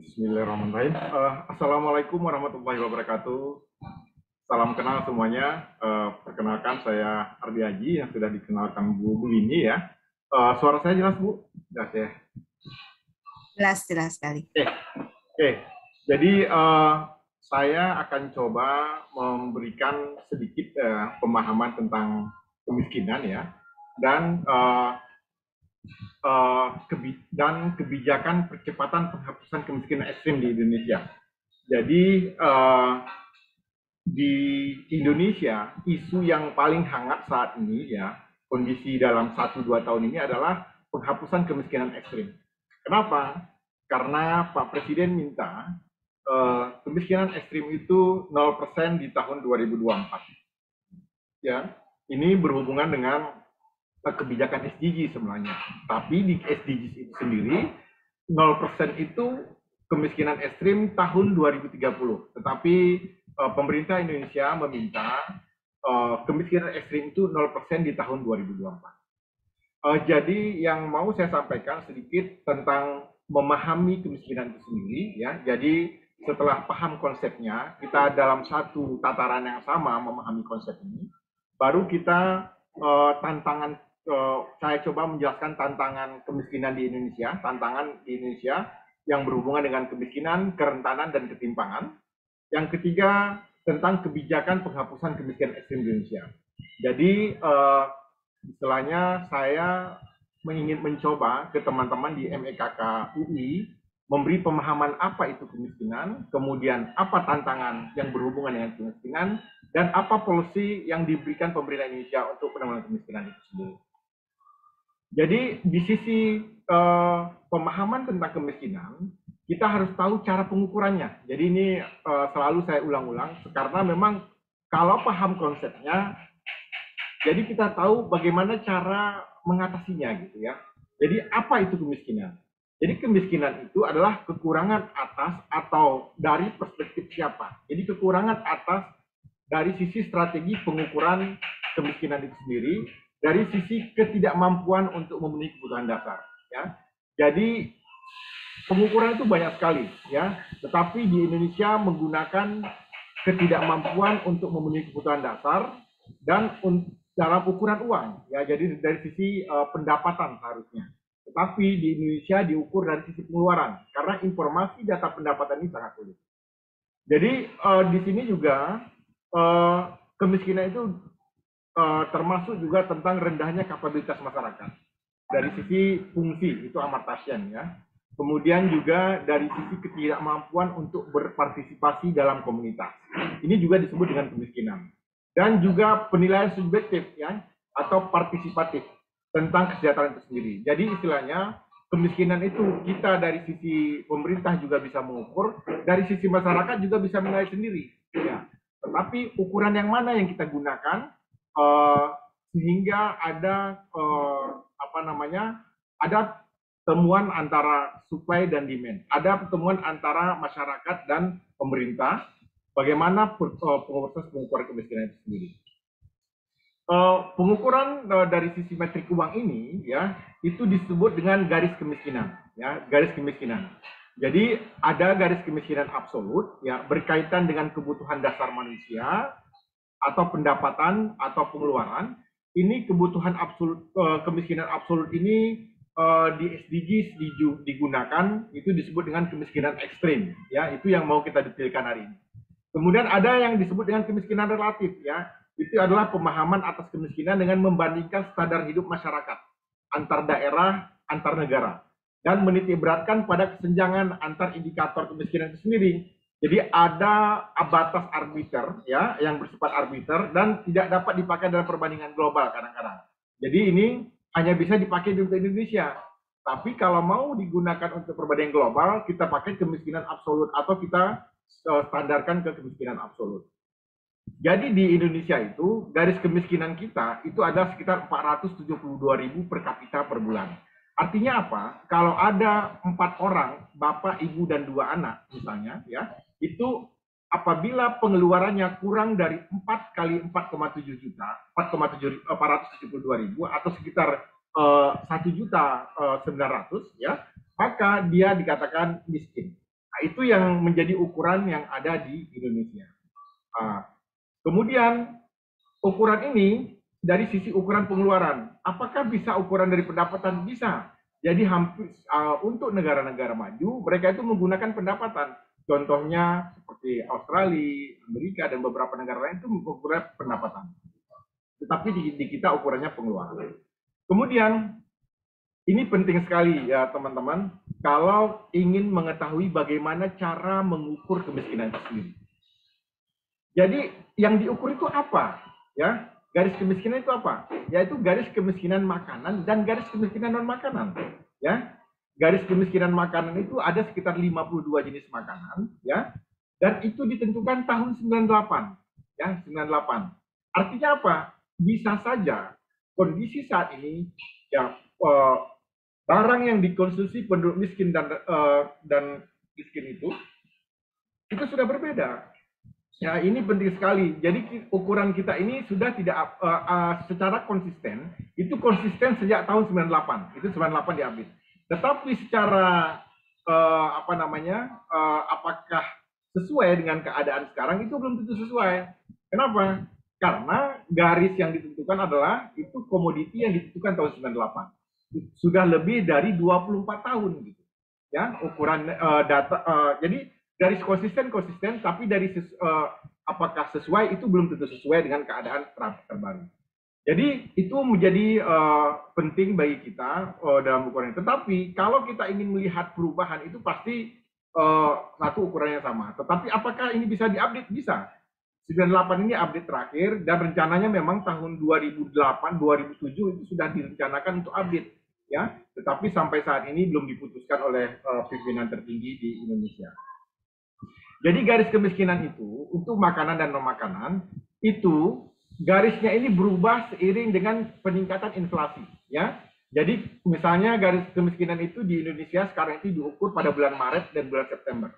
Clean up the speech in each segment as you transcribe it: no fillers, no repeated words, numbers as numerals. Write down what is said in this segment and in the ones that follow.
Bismillahirrahmanirrahim. Assalamualaikum warahmatullahi wabarakatuh. Salam kenal semuanya. Perkenalkan saya Ardi Haji yang sudah dikenalkan Bu Wini ya. Suara saya jelas Bu? Jelas ya. Jelas sekali. Oke. Jadi saya akan coba memberikan sedikit pemahaman tentang kemiskinan ya, dan kebijakan percepatan penghapusan kemiskinan ekstrim di Indonesia. Jadi di Indonesia isu yang paling hangat saat ini ya, kondisi dalam 1-2 tahun ini adalah penghapusan kemiskinan ekstrim. Kenapa? Karena Pak Presiden minta kemiskinan ekstrim itu 0% di tahun 2024. Ya, ini berhubungan dengan kebijakan SDG sebenarnya. Tapi di SDG itu sendiri 0% itu kemiskinan ekstrim tahun 2030. Tetapi pemerintah Indonesia meminta kemiskinan ekstrim itu 0% di tahun 2024. Jadi yang mau saya sampaikan sedikit tentang memahami kemiskinan itu sendiri ya. Jadi setelah paham konsepnya, kita dalam satu tataran yang sama memahami konsep ini, baru kita tantangan saya coba menjelaskan tantangan kemiskinan di Indonesia, tantangan di Indonesia yang berhubungan dengan kemiskinan, kerentanan, dan ketimpangan. Yang ketiga, tentang kebijakan penghapusan kemiskinan ekstrim di Indonesia. Jadi, istilahnya saya ingin mencoba ke teman-teman di MEKK UI, memberi pemahaman apa itu kemiskinan, kemudian apa tantangan yang berhubungan dengan kemiskinan, dan apa policy yang diberikan pemerintah Indonesia untuk penanggulangan kemiskinan itu sendiri. Jadi di sisi pemahaman tentang kemiskinan, kita harus tahu cara pengukurannya. Jadi ini selalu saya ulang-ulang, karena memang kalau paham konsepnya, jadi kita tahu bagaimana cara mengatasinya gitu ya. Jadi apa itu kemiskinan? Jadi kemiskinan itu adalah kekurangan atas atau dari perspektif siapa. Jadi kekurangan atas dari sisi strategi pengukuran kemiskinan itu sendiri, dari sisi ketidakmampuan untuk memenuhi kebutuhan dasar ya. Jadi pengukuran itu banyak sekali ya, tetapi di Indonesia menggunakan ketidakmampuan untuk memenuhi kebutuhan dasar dan dalam ukuran uang ya. Jadi dari sisi pendapatan harusnya, tetapi di Indonesia diukur dari sisi pengeluaran karena informasi data pendapatan ini sangat sulit. Jadi di sini juga kemiskinan itu termasuk juga tentang rendahnya kapabilitas masyarakat dari sisi fungsi, itu Amartya Sen ya. Kemudian juga dari sisi ketidakmampuan untuk berpartisipasi dalam komunitas, ini juga disebut dengan kemiskinan. Dan juga penilaian subjektif ya, atau partisipatif tentang kesejahteraan itu sendiri. Jadi istilahnya kemiskinan itu kita dari sisi pemerintah juga bisa mengukur, dari sisi masyarakat juga bisa menilai sendiri ya. Tetapi ukuran yang mana yang kita gunakan sehingga ada ada temuan antara supply dan demand, ada pertemuan antara masyarakat dan pemerintah, bagaimana proses pengukuran kemiskinan itu sendiri. Pengukuran dari sisi metrik uang ini ya, itu disebut dengan garis kemiskinan ya, garis kemiskinan. Jadi ada garis kemiskinan absolut ya, berkaitan dengan kebutuhan dasar manusia atau pendapatan atau pengeluaran. Ini kebutuhan absolut, kemiskinan absolut ini di SDGs digunakan, itu disebut dengan kemiskinan ekstrim ya, itu yang mau kita detailkan hari ini. Kemudian ada yang disebut dengan kemiskinan relatif ya, itu adalah pemahaman atas kemiskinan dengan membandingkan standar hidup masyarakat antar daerah, antar negara, dan menitikberatkan pada kesenjangan antar indikator kemiskinan itu sendiri. Jadi ada batas arbiter ya, yang bersifat arbiter dan tidak dapat dipakai dalam perbandingan global kadang-kadang. Jadi ini hanya bisa dipakai untuk Indonesia. Tapi kalau mau digunakan untuk perbandingan global, kita pakai kemiskinan absolut atau kita standarkan ke kemiskinan absolut. Jadi di Indonesia itu garis kemiskinan kita itu ada sekitar 472.000 per kapita per bulan. Artinya apa? Kalau ada 4 orang, bapak, ibu, dan 2 anak misalnya ya, itu apabila pengeluarannya kurang dari 4 kali 4,7 juta, 472.000 atau sekitar 1.900.000 ya, maka dia dikatakan miskin. Nah, Itu yang menjadi ukuran yang ada di Indonesia. Kemudian ukuran ini dari sisi ukuran pengeluaran, apakah bisa ukuran dari pendapatan? Bisa. Jadi hampir untuk negara-negara maju, mereka itu menggunakan pendapatan. Contohnya seperti Australia, Amerika, dan beberapa negara lain itu menggunakan pendapatan. Tetapi di kita ukurannya pengeluaran. Kemudian ini penting sekali ya teman-teman, kalau ingin mengetahui bagaimana cara mengukur kemiskinan itu sendiri. Jadi yang diukur itu apa? Ya, garis kemiskinan itu apa? Yaitu garis kemiskinan makanan dan garis kemiskinan non makanan. Ya, garis kemiskinan makanan itu ada sekitar 52 jenis makanan, ya, dan itu ditentukan tahun 98, ya, 98. Artinya apa? Bisa saja kondisi saat ini, ya, barang yang dikonsumsi penduduk miskin dan miskin itu sudah berbeda. Ya, ini penting sekali. Jadi ukuran kita ini sudah tidak secara konsisten, itu konsisten sejak tahun 98. Itu 98 diupdate. Tetapi secara apakah sesuai dengan keadaan sekarang itu belum tentu sesuai. Kenapa? Karena garis yang ditentukan adalah itu komoditi yang ditentukan tahun 98. Sudah lebih dari 24 tahun gitu. Ya, ukuran data jadi garis konsisten, tapi dari apakah sesuai itu belum tentu sesuai dengan keadaan terbaru. Jadi itu menjadi penting bagi kita dalam ukuran ini. Tetapi kalau kita ingin melihat perubahan itu pasti satu ukurannya sama. Tetapi apakah ini bisa diupdate? Bisa. 98 ini update terakhir dan rencananya memang tahun 2008, 2007 itu sudah direncanakan untuk update. Ya, tetapi sampai saat ini belum diputuskan oleh pimpinan tertinggi di Indonesia. Jadi garis kemiskinan itu untuk makanan dan non makanan itu garisnya ini berubah seiring dengan peningkatan inflasi, ya. Jadi misalnya garis kemiskinan itu di Indonesia sekarang itu diukur pada bulan Maret dan bulan September.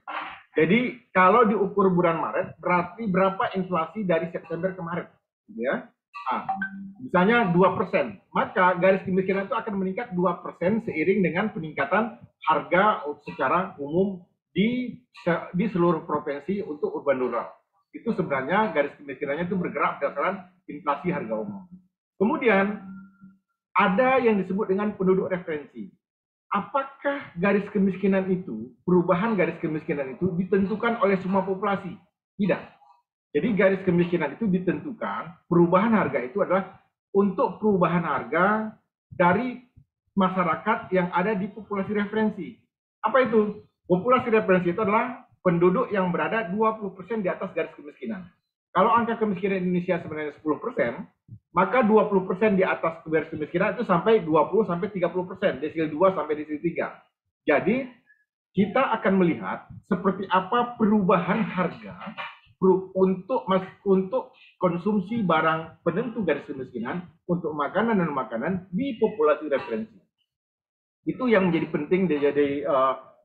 Jadi kalau diukur bulan Maret berarti berapa inflasi dari September ke Maret, ya. Misalnya 2%, maka garis kemiskinan itu akan meningkat 2% seiring dengan peningkatan harga secara umum di seluruh provinsi untuk urban rural. Itu sebenarnya garis kemiskinannya itu bergerak berdasarkan inflasi harga umum. Kemudian ada yang disebut dengan penduduk referensi. Apakah garis kemiskinan itu, perubahan garis kemiskinan itu ditentukan oleh semua populasi? Tidak. Jadi garis kemiskinan itu ditentukan, perubahan harga itu adalah untuk perubahan harga dari masyarakat yang ada di populasi referensi. Apa itu? Populasi referensi itu adalah penduduk yang berada 20% di atas garis kemiskinan. Kalau angka kemiskinan Indonesia sebenarnya 10%, maka 20% di atas garis kemiskinan itu sampai 20-30%, desil 2 sampai desil 3. Jadi kita akan melihat seperti apa perubahan harga untuk konsumsi barang penentu garis kemiskinan untuk makanan dan makanan di populasi referensi. Itu yang menjadi penting dari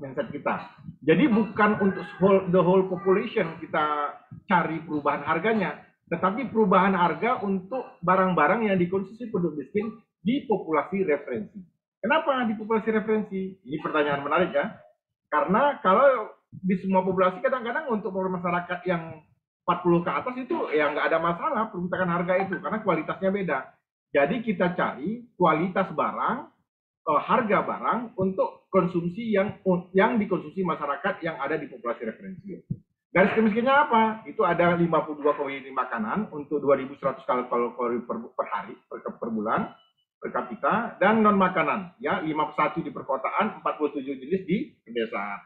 mindset kita. Jadi bukan untuk the whole population kita cari perubahan harganya, tetapi perubahan harga untuk barang-barang yang dikonsumsi penduduk miskin di populasi referensi. Kenapa di populasi referensi? Ini pertanyaan menarik ya. Karena kalau di semua populasi kadang-kadang untuk masyarakat yang 40 ke atas itu ya nggak ada masalah peruntukan harga itu karena kualitasnya beda. Jadi kita cari kualitas barang, harga barang untuk konsumsi yang dikonsumsi masyarakat yang ada di populasi referensi. Garis kemiskinannya apa? Itu ada 52,5 makanan untuk 2.100 kalori per hari, per bulan, per kapita, dan non makanan, ya 51 di perkotaan, 47 jenis di pedesaan.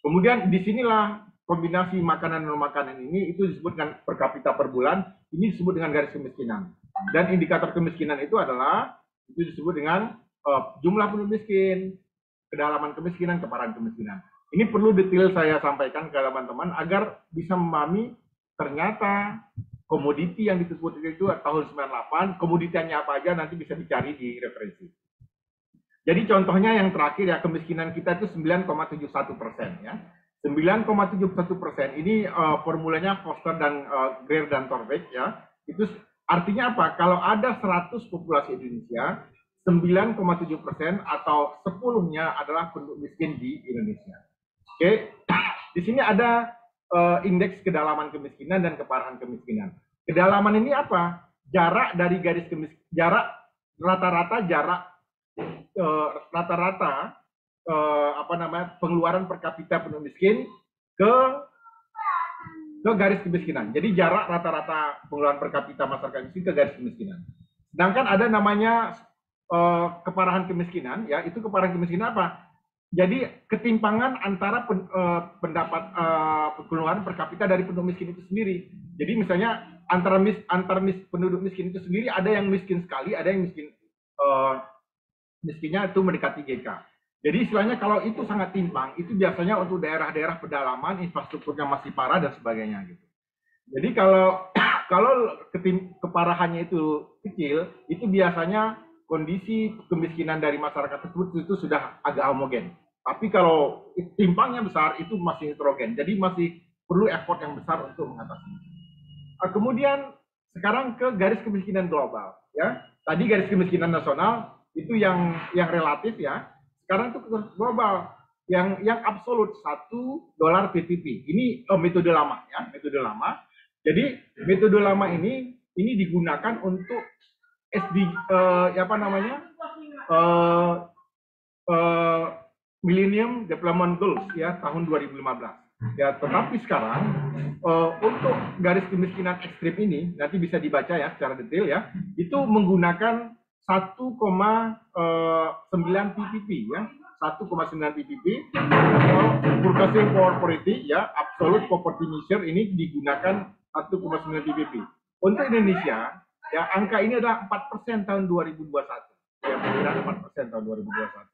Kemudian disinilah kombinasi makanan non makanan ini itu disebutkan per kapita per bulan, ini disebut dengan garis kemiskinan. Dan indikator kemiskinan itu adalah itu disebut dengan jumlah penduduk miskin, kedalaman kemiskinan, keparahan kemiskinan. Ini perlu detail saya sampaikan ke teman-teman agar bisa memahami ternyata komoditi yang disebut itu tahun 98, komoditinya apa aja nanti bisa dicari di referensi. Jadi contohnya yang terakhir ya kemiskinan kita itu 9,71% ya. 9,71% ini formulanya Foster dan Greer dan Torbeck ya. Itu artinya apa? Kalau ada 100 populasi Indonesia, 9,7% atau 10-nya adalah penduduk miskin di Indonesia. Oke. Di sini ada indeks kedalaman kemiskinan dan keparahan kemiskinan. Kedalaman ini apa? Jarak dari garis kemiskinan, jarak rata-rata pengeluaran per kapita penduduk miskin ke garis kemiskinan. Jadi jarak rata-rata pengeluaran per kapita masyarakat miskin ke garis kemiskinan. Sedangkan ada namanya keparahan kemiskinan, ya itu keparahan kemiskinan apa? Jadi ketimpangan antara pengeluaran per kapita dari penduduk miskin itu sendiri. Jadi misalnya penduduk miskin itu sendiri ada yang miskin sekali, ada yang miskinnya itu mendekati GK. Jadi istilahnya kalau itu sangat timpang, itu biasanya untuk daerah-daerah pedalaman, infrastrukturnya masih parah dan sebagainya gitu. Jadi kalau keparahannya itu kecil, itu biasanya kondisi kemiskinan dari masyarakat tersebut itu sudah agak homogen. Tapi kalau timpangnya besar, itu masih heterogen. Jadi masih perlu effort yang besar untuk mengatasinya. Kemudian sekarang ke garis kemiskinan global, ya. Tadi garis kemiskinan nasional itu yang relatif, ya. Sekarang itu global, yang absolut $1 PPP. Ini metode lama, ya, metode lama. Jadi metode lama ini digunakan untuk Millennium Development Goals, ya, tahun 2015. Ya, tetapi sekarang untuk garis kemiskinan ekstrim ini nanti bisa dibaca ya secara detail, ya. Itu menggunakan 1,9 ppp, ya. 1,9 ppp atau Purchasing Power Parity, ya, Absolute Poverty Measure ini digunakan 1,9 ppp. Untuk Indonesia, ya, angka ini adalah 4% tahun 2021. Ya, perkiraan 4% tahun 2021.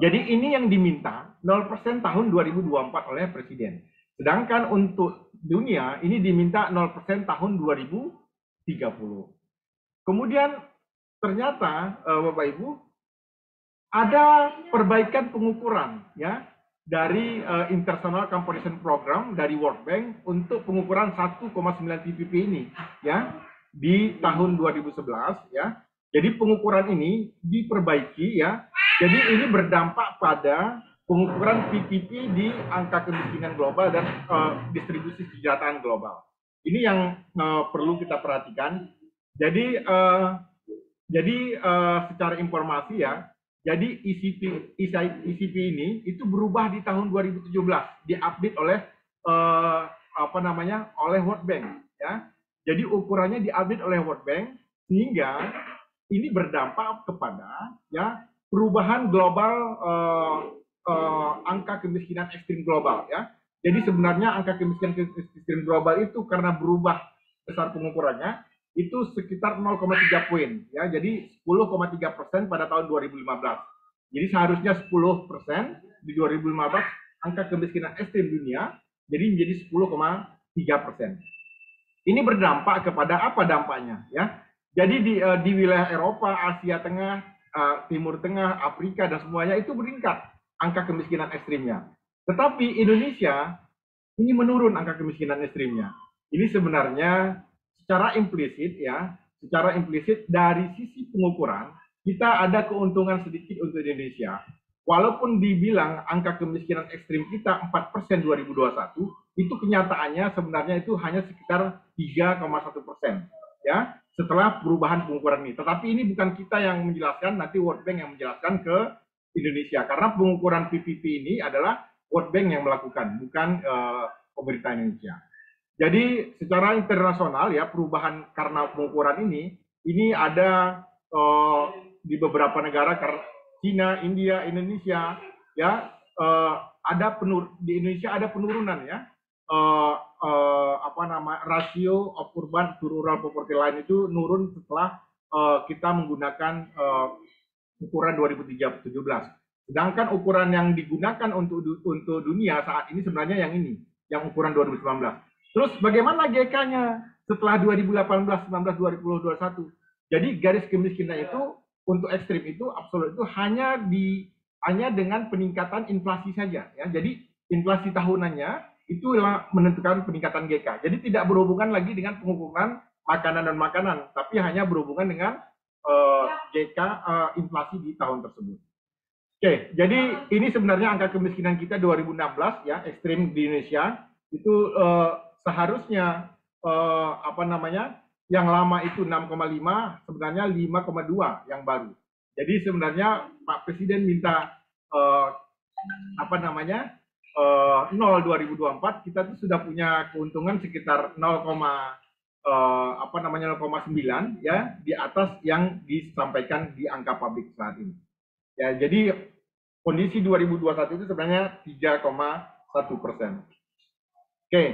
Jadi ini yang diminta 0% tahun 2024 oleh Presiden. Sedangkan untuk dunia ini diminta 0% tahun 2030. Kemudian ternyata Bapak Ibu ada perbaikan pengukuran, ya, dari International Comparison Program dari World Bank untuk pengukuran 1,9 ppp ini, ya, di tahun 2011, ya. Jadi pengukuran ini diperbaiki, ya. Jadi ini berdampak pada pengukuran PPP di angka kemiskinan global dan distribusi kesejahteraan global. Ini yang perlu kita perhatikan. Jadi secara informasi, ya, jadi ECP ini itu berubah di tahun 2017, diupdate oleh oleh World Bank, ya. Jadi ukurannya diupdate oleh World Bank sehingga ini berdampak kepada, ya, perubahan global angka kemiskinan ekstrim global, ya. Jadi sebenarnya angka kemiskinan ekstrim global itu karena berubah besar pengukurannya itu sekitar 0,3 poin, ya. Jadi 10,3% pada tahun 2015. Jadi seharusnya 10% di 2015 angka kemiskinan ekstrim dunia jadi menjadi 10,3%. Ini berdampak kepada apa dampaknya, ya? Jadi di wilayah Eropa, Asia Tengah, Timur Tengah, Afrika dan semuanya itu meningkat angka kemiskinan ekstrimnya. Tetapi Indonesia ini menurun angka kemiskinan ekstrimnya. Ini sebenarnya secara implisit, ya, secara implisit dari sisi pengukuran kita ada keuntungan sedikit untuk Indonesia. Walaupun dibilang angka kemiskinan ekstrim kita 4% 2021, itu kenyataannya sebenarnya itu hanya sekitar 3,1%, ya, setelah perubahan pengukuran ini. Tetapi ini bukan kita yang menjelaskan, nanti World Bank yang menjelaskan ke Indonesia, karena pengukuran PPP ini adalah World Bank yang melakukan, bukan pemerintah Indonesia. Jadi secara internasional, ya, perubahan karena pengukuran ini ada di beberapa negara, China, India, Indonesia, ya, di Indonesia ada penurunan, ya, rasio of urban to rural poverty line itu nurun setelah kita menggunakan ukuran 2017. Sedangkan ukuran yang digunakan untuk dunia saat ini sebenarnya yang ini, yang ukuran 2019. Terus bagaimana GK-nya setelah 2018, 19, 20, 21? Jadi garis kemiskinan itu untuk ekstrim itu absolut itu hanya dengan peningkatan inflasi saja, ya. Jadi inflasi tahunannya itu menentukan peningkatan GK. Jadi tidak berhubungan lagi dengan pengukuran makanan dan makanan, tapi hanya berhubungan dengan GK inflasi di tahun tersebut. Oke, jadi ini sebenarnya angka kemiskinan kita 2016 ya, ekstrim di Indonesia itu seharusnya apa namanya, yang lama itu 6,5, sebenarnya 5,2 yang baru. Jadi sebenarnya Pak Presiden minta apa namanya 0 2024, kita tuh sudah punya keuntungan sekitar 0, apa namanya 0,9 ya, di atas yang disampaikan di angka publik saat ini. Ya, jadi kondisi 2021 itu sebenarnya 3,1%. Oke,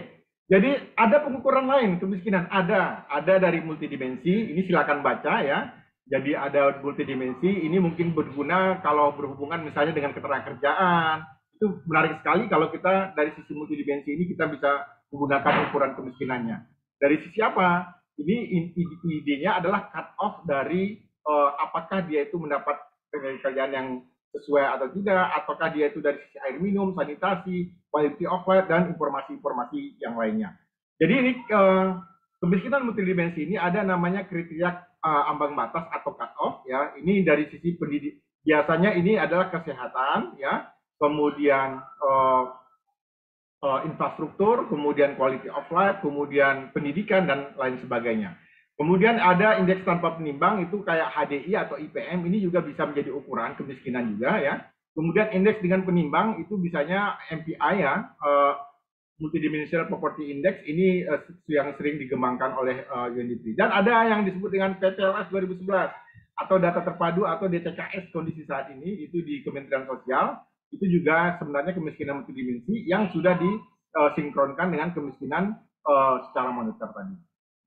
jadi ada pengukuran lain kemiskinan, ada dari multidimensi. Ini silakan baca ya. Jadi ada multidimensi. Ini mungkin berguna kalau berhubungan misalnya dengan ketenagakerjaan. Itu menarik sekali kalau kita dari sisi multidimensi ini kita bisa menggunakan ukuran kemiskinannya. Dari sisi apa? Ini idenya adalah cut off dari apakah dia itu mendapat pekerjaan yang sesuai atau tidak, ataukah dia itu dari sisi air minum, sanitasi, quality of life, dan informasi-informasi yang lainnya. Jadi ini kemiskinan multidimensi ini ada namanya kriteria ambang batas atau cut off ya. Ini dari sisi pendidik, biasanya ini adalah kesehatan ya, kemudian infrastruktur, kemudian quality of life, kemudian pendidikan dan lain sebagainya. Kemudian ada indeks tanpa penimbang, itu kayak HDI atau IPM, ini juga bisa menjadi ukuran kemiskinan juga ya. Kemudian indeks dengan penimbang itu bisanya MPI ya, Multidimensional Poverty Index, ini yang sering dikembangkan oleh UNDP. Dan ada yang disebut dengan PPLS 2011 atau data terpadu atau DTKS kondisi saat ini, itu di Kementerian Sosial. Itu juga sebenarnya kemiskinan multidimensi yang sudah disinkronkan dengan kemiskinan secara moneter tadi.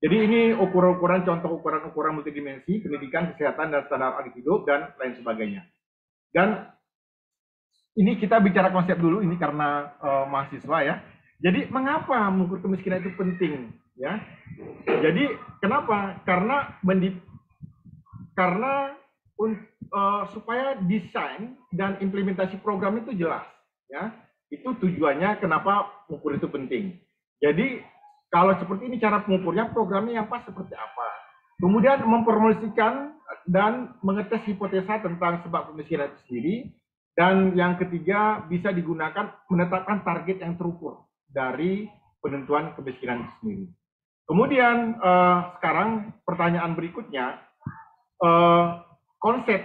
Jadi ini ukuran-ukuran, contoh ukuran-ukuran multidimensi, pendidikan, kesehatan, dan standar hidup, dan lain sebagainya. Dan ini kita bicara konsep dulu, ini karena mahasiswa ya. Jadi mengapa mengukur kemiskinan itu penting? Ya. Jadi kenapa? Karena supaya desain dan implementasi program itu jelas. Ya. Itu tujuannya kenapa mengukur itu penting. Jadi kalau seperti ini cara pengukurnya, programnya yang pas seperti apa. Kemudian mempromosikan dan mengetes hipotesa tentang sebab kemiskinan itu sendiri. Dan yang ketiga, bisa digunakan menetapkan target yang terukur dari penentuan kemiskinan itu sendiri. Kemudian sekarang pertanyaan berikutnya, konsep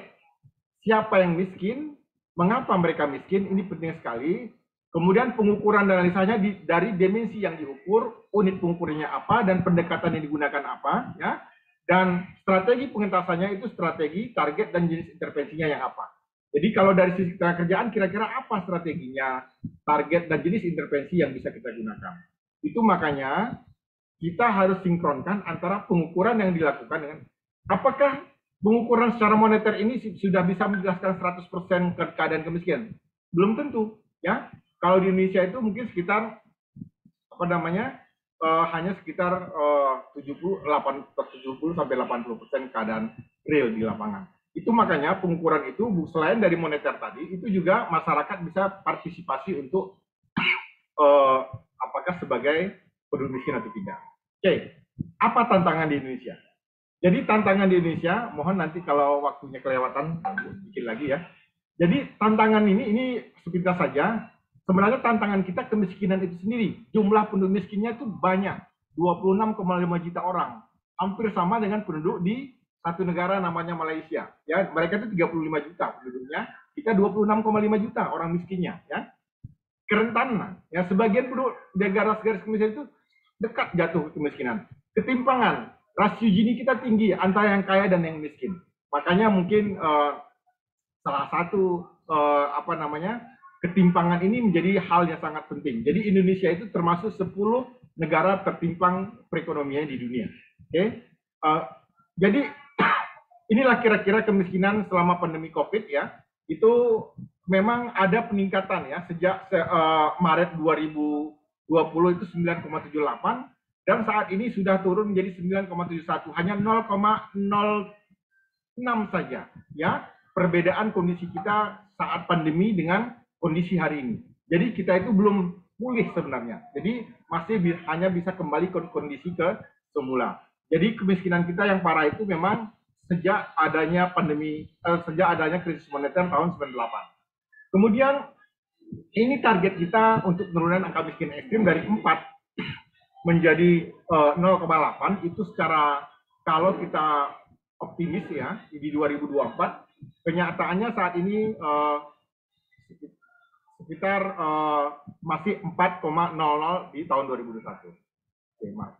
siapa yang miskin, mengapa mereka miskin, ini penting sekali. Kemudian pengukuran dan analisanya dari dimensi yang diukur, unit pengukurannya apa, dan pendekatan yang digunakan apa, ya. Dan strategi pengentasannya itu strategi, target, dan jenis intervensinya yang apa. Jadi kalau dari sisi kerjaan, kira-kira apa strateginya, target, dan jenis intervensi yang bisa kita gunakan. Itu makanya kita harus sinkronkan antara pengukuran yang dilakukan dengan apakah pengukuran secara moneter ini sudah bisa menjelaskan 100% keadaan kemiskinan. Belum tentu, ya. Kalau di Indonesia itu mungkin sekitar apa namanya hanya sekitar 70 sampai 80% keadaan real di lapangan. Itu makanya pengukuran itu selain dari moneter tadi, itu juga masyarakat bisa partisipasi untuk apakah sebagai penduduk miskin atau tidak. Oke, apa tantangan di Indonesia? Jadi tantangan di Indonesia, mohon nanti kalau waktunya kelewatan, bikin lagi ya. Jadi tantangan ini sepintas saja. Sebenarnya tantangan kita kemiskinan itu sendiri. Jumlah penduduk miskinnya itu banyak, 26,5 juta orang. Hampir sama dengan penduduk di satu negara namanya Malaysia. Ya, mereka itu 35 juta penduduknya, kita 26,5 juta orang miskinnya. Ya, kerentanan. Ya, sebagian penduduk negara garis kemiskinan itu dekat jatuh kemiskinan. Ketimpangan, rasio Gini kita tinggi antara yang kaya dan yang miskin. Makanya mungkin salah satu apa namanya ketimpangan ini menjadi hal yang sangat penting. Jadi Indonesia itu termasuk 10 negara tertimpang perekonomian di dunia. Oke, jadi inilah kira-kira kemiskinan selama pandemi COVID ya. Itu memang ada peningkatan ya sejak Maret 2020 itu 9,78 dan saat ini sudah turun menjadi 9,71, hanya 0,06 saja ya perbedaan kondisi kita saat pandemi dengan kondisi hari ini. Jadi kita itu belum pulih sebenarnya. Jadi masih hanya bisa kembali ke kondisi ke semula. Jadi kemiskinan kita yang parah itu memang sejak adanya pandemi, sejak adanya krisis moneter tahun 98. Kemudian ini target kita untuk penurunan angka miskin ekstrim dari 4 menjadi 0,8 itu secara kalau kita optimis ya di 2024. Kenyataannya saat ini sekitar masih 4,00 di tahun 2021. Oke, maaf.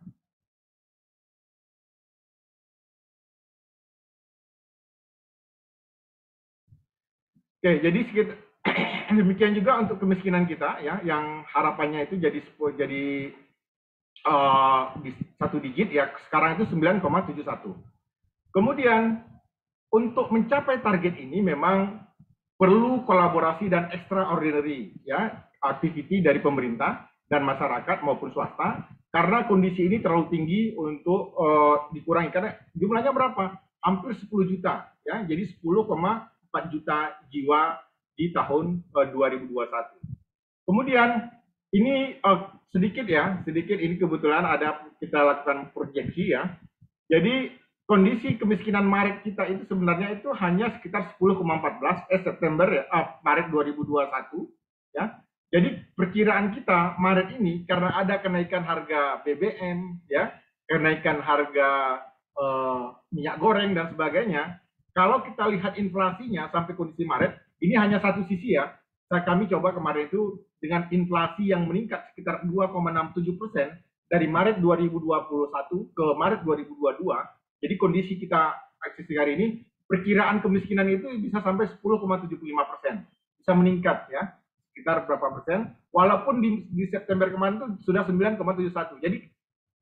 Oke, jadi demikian juga untuk kemiskinan kita ya, yang harapannya itu jadi di 1 digit ya, sekarang itu 9,71. Kemudian untuk mencapai target ini memang perlu kolaborasi dan extraordinary ya activity dari pemerintah dan masyarakat maupun swasta, karena kondisi ini terlalu tinggi untuk dikurangi. Karena jumlahnya berapa? Hampir 10 juta ya, jadi 10,4 juta jiwa di tahun 2021. Kemudian ini sedikit ini kebetulan ada kita lakukan proyeksi ya. Jadi kondisi kemiskinan Maret kita itu sebenarnya itu hanya sekitar 10,14 September ya, Maret 2021 ya. Jadi perkiraan kita Maret ini karena ada kenaikan harga BBM ya, kenaikan harga minyak goreng dan sebagainya. Kalau kita lihat inflasinya sampai kondisi Maret, ini hanya satu sisi ya. Kami coba kemarin itu dengan inflasi yang meningkat sekitar 2,67% dari Maret 2021 ke Maret 2022. Jadi kondisi kita eksisi hari ini, perkiraan kemiskinan itu bisa sampai 10,75%, bisa meningkat ya, sekitar berapa persen. Walaupun di September kemarin itu sudah 9,71.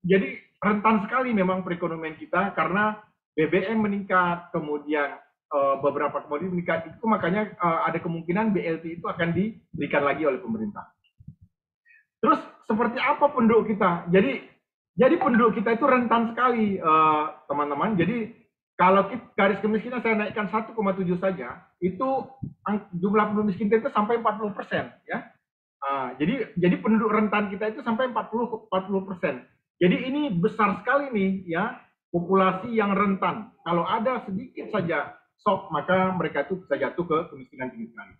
Jadi rentan sekali memang perekonomian kita karena BBM meningkat, kemudian beberapa komoditi meningkat. Itu makanya ada kemungkinan BLT itu akan diberikan lagi oleh pemerintah. Terus seperti apa penduduk kita? Jadi penduduk kita itu rentan sekali, teman-teman. Jadi kalau garis kemiskinan saya naikkan 1,7 saja, itu jumlah penduduk miskin kita itu sampai 40% ya. Jadi penduduk rentan kita itu sampai 40%. Jadi ini besar sekali nih ya, populasi yang rentan. Kalau ada sedikit saja shock, maka mereka itu bisa jatuh ke kemiskinan tinggi sekali.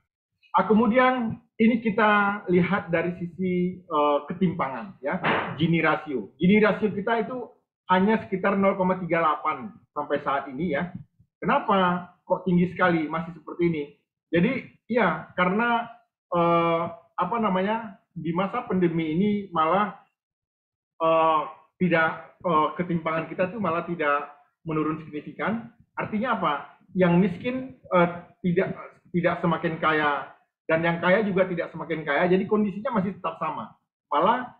Kemudian ini kita lihat dari sisi ketimpangan ya, Gini rasio. Gini rasio kita itu hanya sekitar 0,38 sampai saat ini ya. Kenapa kok tinggi sekali masih seperti ini? Jadi ya karena di masa pandemi ini malah ketimpangan kita itu malah tidak menurun signifikan. Artinya apa? Yang miskin tidak semakin kaya dan yang kaya juga tidak semakin kaya, jadi kondisinya masih tetap sama. Malah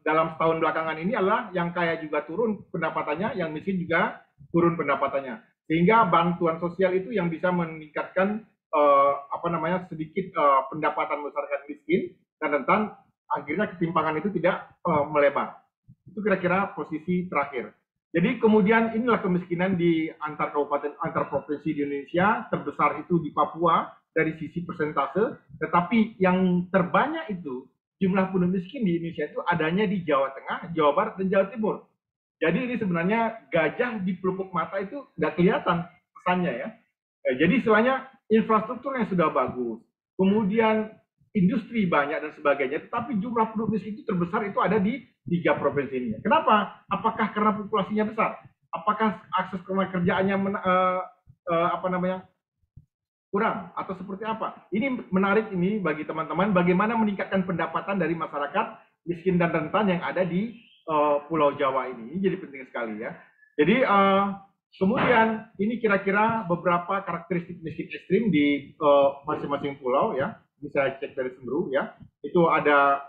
dalam setahun belakangan ini adalah yang kaya juga turun pendapatannya, yang miskin juga turun pendapatannya. Sehingga bantuan sosial itu yang bisa meningkatkan sedikit pendapatan masyarakat miskin dan rentan, akhirnya ketimpangan itu tidak melebar. Itu kira-kira posisi terakhir. Jadi kemudian inilah kemiskinan di antar kabupaten, antar provinsi di Indonesia. Terbesar itu di Papua dari sisi persentase, tetapi yang terbanyak itu jumlah penduduk miskin di Indonesia itu adanya di Jawa Tengah, Jawa Barat, dan Jawa Timur. Jadi ini sebenarnya gajah di pelupuk mata itu nggak kelihatan pesannya ya. Jadi istilahnya infrastruktur yang sudah bagus, kemudian industri banyak dan sebagainya, tetapi jumlah penduduk miskin itu terbesar itu ada di 3 provinsi ini. Kenapa? Apakah karena populasinya besar? Apakah akses pekerjaannya kurang atau seperti apa? Ini menarik ini bagi teman-teman, bagaimana meningkatkan pendapatan dari masyarakat miskin dan rentan yang ada di Pulau Jawa ini. Jadi penting sekali ya. Jadi kemudian ini kira-kira beberapa karakteristik miskin ekstrim di masing-masing pulau ya. Bisa cek dari Semeru ya. Itu ada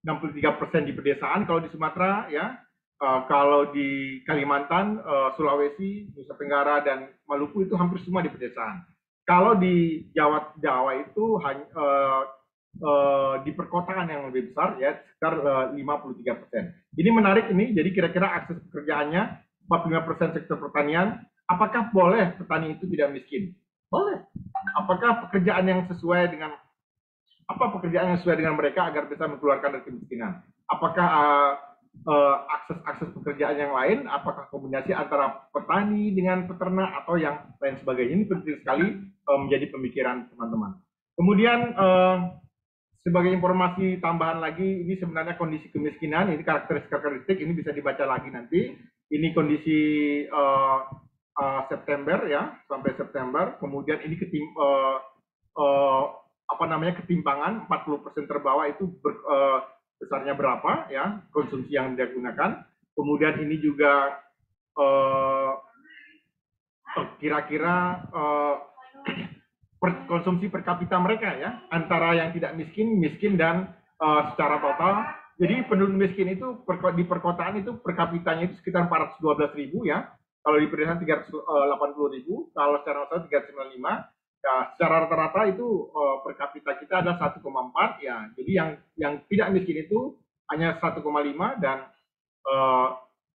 63% di pedesaan kalau di Sumatera ya. Kalau di Kalimantan, Sulawesi, Nusa Tenggara, dan Maluku itu hampir semua di pedesaan. Kalau di Jawa itu di perkotaan yang lebih besar ya sekitar 53%. Ini menarik ini, jadi kira-kira akses pekerjaannya 45% sektor pertanian. Apakah boleh petani itu tidak miskin? Boleh. Apakah pekerjaan yang sesuai dengan mereka agar bisa mengeluarkan dari kemiskinan? Apakah akses pekerjaan yang lain, apakah kombinasi antara petani dengan peternak atau yang lain sebagainya? Ini penting sekali menjadi pemikiran teman-teman. Kemudian sebagai informasi tambahan lagi, ini sebenarnya kondisi kemiskinan, ini karakteristik ini bisa dibaca lagi nanti. Ini kondisi September ya, sampai September. Kemudian ini ketimpangan 40% terbawah itu besarnya berapa ya, konsumsi yang digunakan. Kemudian ini juga kira-kira konsumsi per kapita mereka ya, antara yang tidak miskin dan secara total. Jadi penduduk miskin itu di perkotaan itu per kapitanya itu sekitar 412.000 ya. Kalau di pedesaan 380.000, kalau secara nasional 395. Ya, secara rata-rata itu per kapita kita ada 1,4 ya. Jadi yang tidak miskin itu hanya 1,5 dan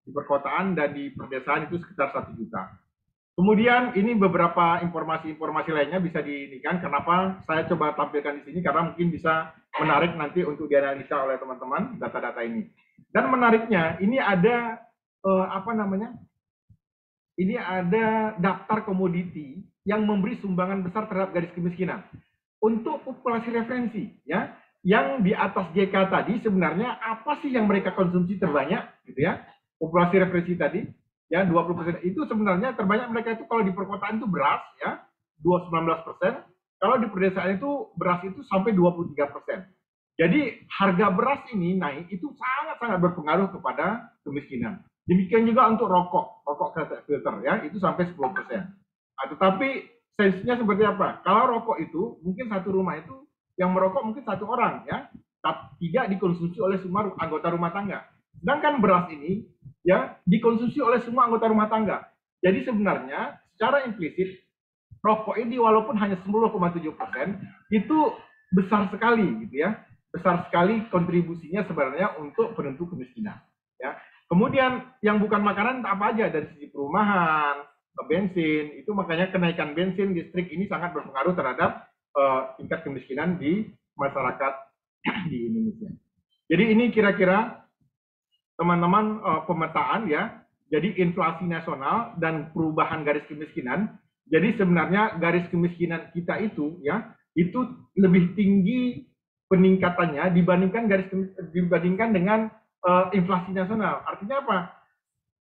di perkotaan dan di pedesaan itu sekitar 1 juta. Kemudian ini beberapa informasi-informasi lainnya bisa diinikan. Kenapa saya coba tampilkan di sini? Karena mungkin bisa menarik nanti untuk dianalisa oleh teman-teman data-data ini. Dan menariknya ini ada Ini ada daftar komoditi yang memberi sumbangan besar terhadap garis kemiskinan. Untuk populasi referensi, ya, yang di atas GK tadi sebenarnya apa sih yang mereka konsumsi terbanyak, gitu ya? Populasi referensi tadi. Ya 20% itu sebenarnya terbanyak mereka itu kalau di perkotaan itu beras ya 19%, kalau di pedesaan itu beras itu sampai 23%. Jadi harga beras ini naik itu sangat-sangat berpengaruh kepada kemiskinan. Demikian juga untuk rokok filter ya itu sampai 10%. Nah, tetapi sensenya seperti apa? Kalau rokok itu mungkin satu rumah itu yang merokok mungkin satu orang ya, tidak dikonsumsi oleh semua anggota rumah tangga. Sedangkan beras ini ya dikonsumsi oleh semua anggota rumah tangga. Jadi sebenarnya secara implisit rokok ini walaupun hanya 10,7% itu besar sekali gitu ya. Besar sekali kontribusinya sebenarnya untuk penentu kemiskinan ya. Kemudian yang bukan makanan apa aja dari sisi perumahan, bensin, itu makanya kenaikan bensin listrik ini sangat berpengaruh terhadap tingkat kemiskinan di masyarakat di Indonesia. Jadi ini kira-kira teman-teman pemetaan ya. Jadi inflasi nasional dan perubahan garis kemiskinan. Jadi sebenarnya garis kemiskinan kita itu ya itu lebih tinggi peningkatannya dibandingkan dengan inflasi nasional. Artinya apa?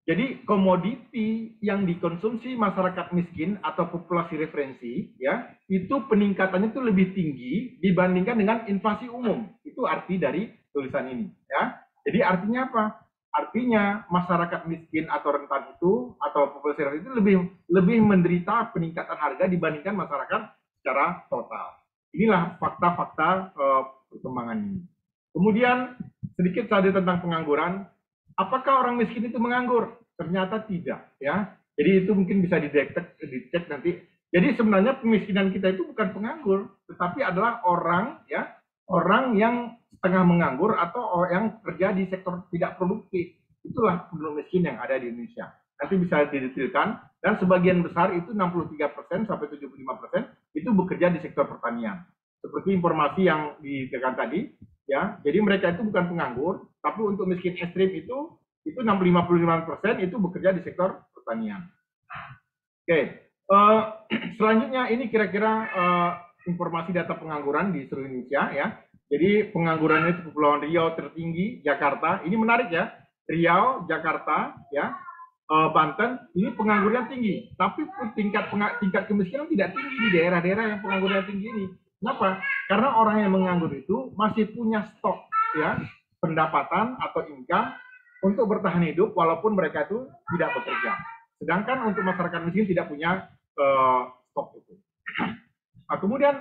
Jadi komoditi yang dikonsumsi masyarakat miskin atau populasi referensi ya itu peningkatannya itu lebih tinggi dibandingkan dengan inflasi umum. Itu arti dari tulisan ini ya. Jadi artinya apa? Artinya masyarakat miskin atau rentan itu atau populasi rentan itu lebih menderita peningkatan harga dibandingkan masyarakat secara total. Inilah fakta-fakta perkembangan ini. Kemudian sedikit saja tentang pengangguran. Apakah orang miskin itu menganggur? Ternyata tidak, ya. Jadi itu mungkin bisa dicek nanti. Jadi sebenarnya pemiskinan kita itu bukan penganggur, tetapi adalah orang yang setengah menganggur atau yang kerja di sektor tidak produktif. Itulah penduduk miskin yang ada di Indonesia. Nanti bisa didetailkan dan sebagian besar itu 63% sampai 75% itu bekerja di sektor pertanian. Seperti informasi yang ditekan tadi, ya. Jadi mereka itu bukan penganggur, tapi untuk miskin ekstrim itu 55% itu bekerja di sektor pertanian. Oke, selanjutnya ini kira-kira informasi data pengangguran di seluruh Indonesia ya. Jadi penganggurannya di Kepulauan Riau tertinggi, Jakarta. Ini menarik ya. Riau, Jakarta, ya, Banten, ini pengangguran tinggi. Tapi tingkat kemiskinan tidak tinggi di daerah-daerah yang pengangguran tinggi ini. Kenapa? Karena orang yang menganggur itu masih punya stok ya pendapatan atau income untuk bertahan hidup walaupun mereka itu tidak bekerja. Sedangkan untuk masyarakat miskin tidak punya stok itu. Nah, kemudian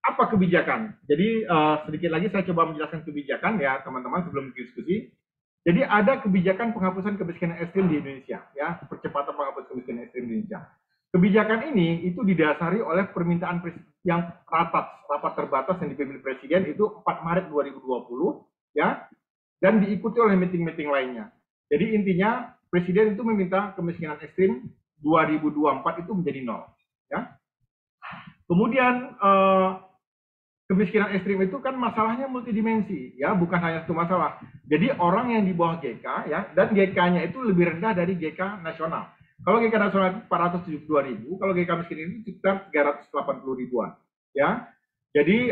apa kebijakan? Jadi sedikit lagi saya coba menjelaskan kebijakan ya teman-teman sebelum diskusi. Jadi ada kebijakan penghapusan kemiskinan ekstrim di Indonesia ya, percepatan penghapusan kemiskinan ekstrim di Indonesia. Kebijakan ini itu didasari oleh permintaan yang rapat terbatas yang dipimpin Presiden itu 4 Maret 2020 ya, dan diikuti oleh meeting-meeting lainnya. Jadi intinya Presiden itu meminta kemiskinan ekstrim 2024 itu menjadi 0 ya. Kemudian kemiskinan ekstrim itu kan masalahnya multidimensi ya, bukan hanya satu masalah. Jadi orang yang di bawah GK ya, dan GK-nya itu lebih rendah dari GK nasional. Kalau GK nasional itu 472.000, kalau GK miskin ini sekitar 380 ribuan. Ya, jadi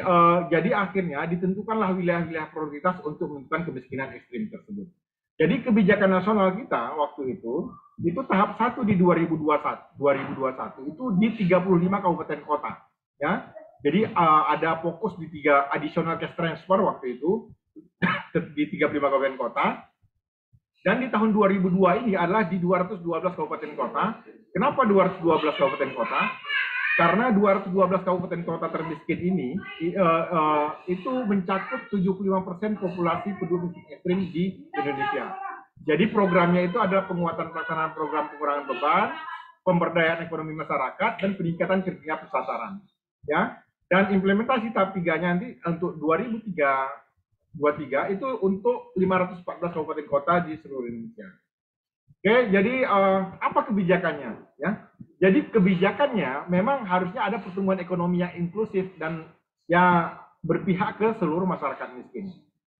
akhirnya ditentukanlah wilayah-wilayah prioritas untuk menentukan kemiskinan ekstrim tersebut. Jadi kebijakan nasional kita waktu itu tahap 1 di 2021 itu di 35 kabupaten kota. Ya, jadi ada fokus di 3 additional cash transfer waktu itu di 35 kabupaten kota. Dan di tahun 2002 ini adalah di 212 kabupaten kota. Kenapa 212 kabupaten kota? Karena 212 kabupaten kota termiskin ini itu mencakup 75% populasi penduduk miskin ekstrim di Indonesia. Jadi programnya itu adalah penguatan pelaksanaan program pengurangan beban, pemberdayaan ekonomi masyarakat, dan peningkatan kinerja persasaran. Ya, dan implementasi tahap 3-nya nanti untuk 2023 itu untuk 514 kabupaten kota di seluruh Indonesia. Oke, jadi apa kebijakannya? Ya, jadi kebijakannya memang harusnya ada pertumbuhan ekonomi yang inklusif dan ya berpihak ke seluruh masyarakat miskin.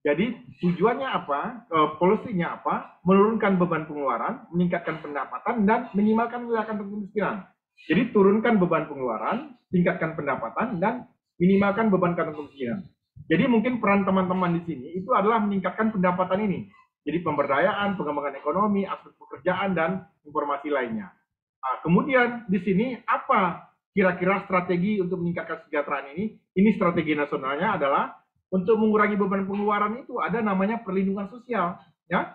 Jadi tujuannya apa? Polisinya apa? Menurunkan beban pengeluaran, meningkatkan pendapatan, dan minimalkan wilayah kemiskinan. Jadi turunkan beban pengeluaran, tingkatkan pendapatan, dan minimalkan beban kemiskinan. Jadi mungkin peran teman-teman di sini itu adalah meningkatkan pendapatan ini. Jadi pemberdayaan, pengembangan ekonomi, aspek pekerjaan, dan informasi lainnya. Nah, kemudian di sini apa kira-kira strategi untuk meningkatkan kesejahteraan ini? Ini strategi nasionalnya adalah untuk mengurangi beban pengeluaran itu ada namanya perlindungan sosial, ya.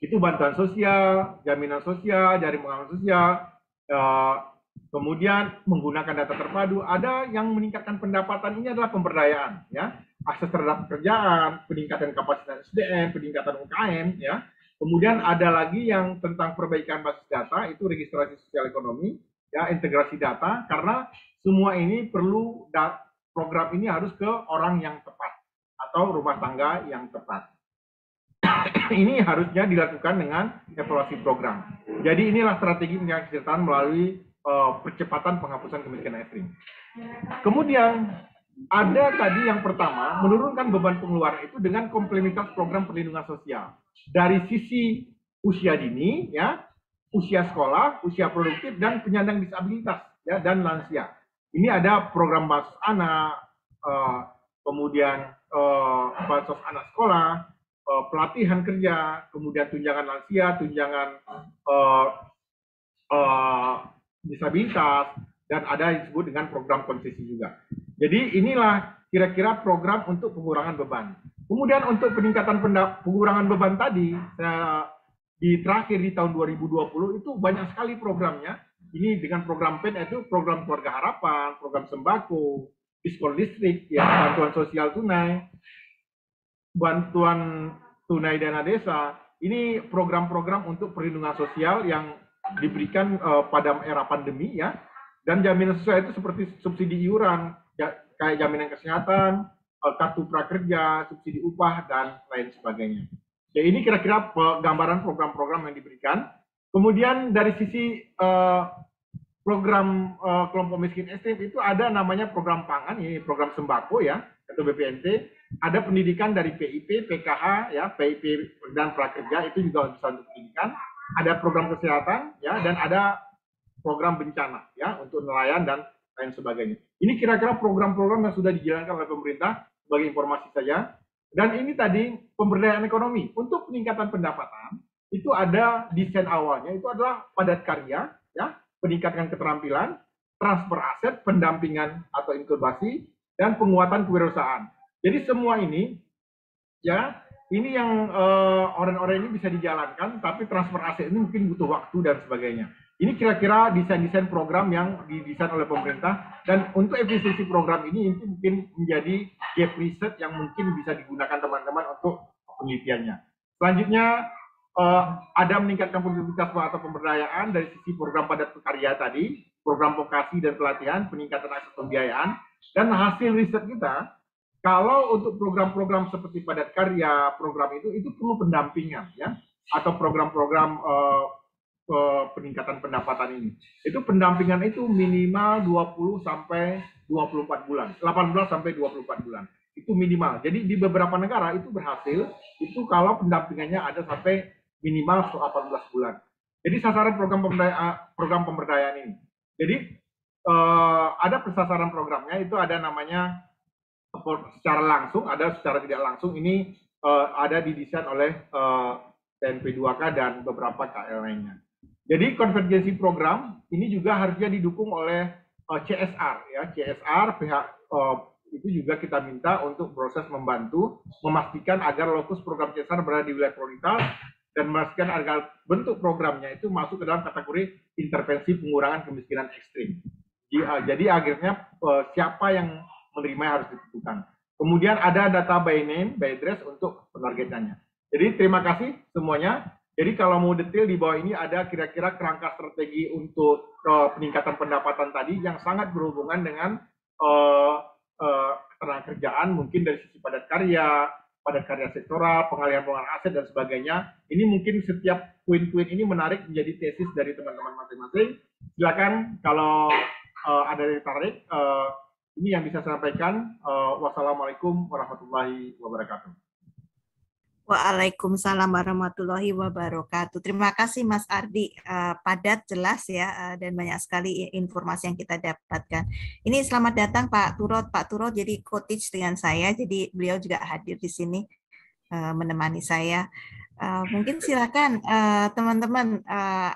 Itu bantuan sosial, jaminan sosial, jaring pengaman sosial, kemudian menggunakan data terpadu. Ada yang meningkatkan pendapatan, ini adalah pemberdayaan, ya, akses terhadap pekerjaan, peningkatan kapasitas SDM, peningkatan UKM, ya. Kemudian ada lagi yang tentang perbaikan basis data, itu registrasi sosial ekonomi, ya, integrasi data, karena semua ini perlu program ini harus ke orang yang tepat atau rumah tangga yang tepat. Ini harusnya dilakukan dengan evaluasi program. Jadi inilah strategi peningkatan kesejahteraan melalui percepatan penghapusan kemiskinan ekstrim. Kemudian ada tadi yang pertama, menurunkan beban pengeluaran itu dengan komplementar program perlindungan sosial. Dari sisi usia dini, ya, usia sekolah, usia produktif, dan penyandang disabilitas, ya, dan lansia. Ini ada program bansos anak, kemudian bansos anak sekolah, pelatihan kerja, kemudian tunjangan lansia, tunjangan disabilitas, dan ada yang disebut dengan program konsesi juga. Jadi inilah kira-kira program untuk pengurangan beban. Kemudian untuk peningkatan pengurangan beban tadi, di terakhir di tahun 2020 itu banyak sekali programnya. Ini dengan program PEN itu program keluarga harapan, program sembako, diskon listrik, ya, bantuan sosial tunai, bantuan tunai dana desa. Ini program-program untuk perlindungan sosial yang diberikan pada era pandemi, ya. Dan jaminan sosial itu seperti subsidi iuran, ya, kayak jaminan kesehatan, kartu prakerja, subsidi upah, dan lain sebagainya. Ya, ini kira-kira gambaran program-program yang diberikan. Kemudian dari sisi program kelompok miskin ekstrim itu ada namanya program pangan, ini program sembako, ya, atau BPNT. Ada pendidikan dari PIP, PKH, ya, PIP dan prakerja itu juga bisa untuk pendidikan. Ada program kesehatan, ya, dan ada program bencana, ya, untuk nelayan dan lain sebagainya. Ini kira-kira program-program yang sudah dijalankan oleh pemerintah sebagai informasi saja. Dan ini tadi pemberdayaan ekonomi untuk peningkatan pendapatan itu ada desain awalnya itu adalah padat karya, ya, peningkatan keterampilan, transfer aset, pendampingan atau inkubasi, dan penguatan kewirausahaan. Jadi semua ini, ya, ini yang orang-orang ini bisa dijalankan, tapi transfer aset ini mungkin butuh waktu dan sebagainya. Ini kira-kira desain-desain program yang didesain oleh pemerintah, dan untuk efisiensi program ini mungkin menjadi gap riset yang mungkin bisa digunakan teman-teman untuk penelitiannya. Selanjutnya ada meningkatkan produktivitas atau pemberdayaan dari sisi program padat karya tadi, program vokasi dan pelatihan, peningkatan akses pembiayaan, dan hasil riset kita. Kalau untuk program-program seperti padat karya, program itu perlu pendampingan, ya, atau program-program peningkatan pendapatan ini. Itu pendampingan itu minimal 20 sampai 24 bulan, 18 sampai 24 bulan. Itu minimal. Jadi di beberapa negara itu berhasil, itu kalau pendampingannya ada sampai minimal 18 bulan. Jadi sasaran program pemberdayaan ini. Jadi ada sasaran programnya itu ada namanya secara langsung, ada secara tidak langsung. Ini ada didesain oleh TNP2K dan beberapa KL lainnya. Jadi konvergensi program ini juga harusnya didukung oleh CSR ya. CSR pihak itu juga kita minta untuk proses membantu memastikan agar lokus program CSR berada di wilayah prioritas dan memastikan agar bentuk programnya itu masuk ke dalam kategori intervensi pengurangan kemiskinan ekstrim. Jadi akhirnya siapa yang menerima harus ditentukan. Kemudian ada data by name, by address untuk penargetannya. Jadi terima kasih semuanya. Jadi kalau mau detail di bawah ini ada kira-kira kerangka strategi untuk peningkatan pendapatan tadi yang sangat berhubungan dengan ketenagakerjaan, mungkin dari sisi padat karya sektoral, pengalihan aset dan sebagainya. Ini mungkin setiap poin-poin ini menarik menjadi tesis dari teman-teman masing-masing. Silakan kalau ada yang tertarik. Ini yang bisa saya sampaikan. Wassalamualaikum warahmatullahi wabarakatuh. Waalaikumsalam warahmatullahi wabarakatuh. Terima kasih Mas Ardi, padat, jelas ya, dan banyak sekali informasi yang kita dapatkan. Ini selamat datang Pak Turut. Pak Turut jadi co-teach dengan saya, jadi beliau juga hadir di sini menemani saya. Mungkin silakan teman-teman